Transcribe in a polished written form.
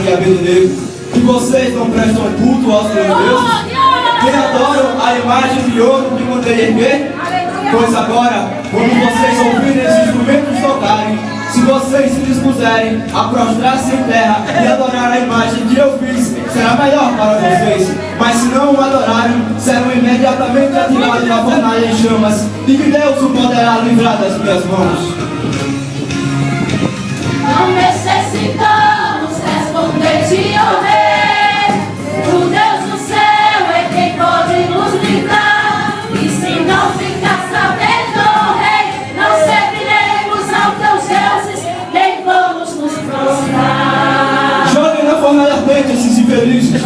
e Abednego, que vocês não prestam culto aos meus deuses, que adoram a imagem de ouro que mandei erguer? Pois agora, quando vocês ouvirem esses instrumentos tocarem, se vocês se dispuserem a prostrar-se em terra e adorar a imagem que eu fiz, será melhor para vocês. Mas se não o adorarem, serão imediatamente atirados na fornalha em chamas, e que Deus o poderá livrar das minhas mãos. Não necessitamos responder-te, ó Rei. O Deus do céu é quem pode nos livrar. E se não ficar sabendo, ó Rei, não serviremos aos teus deuses, nem vamos nos prostrar. Joguem na fornalha ardente esses infelizes.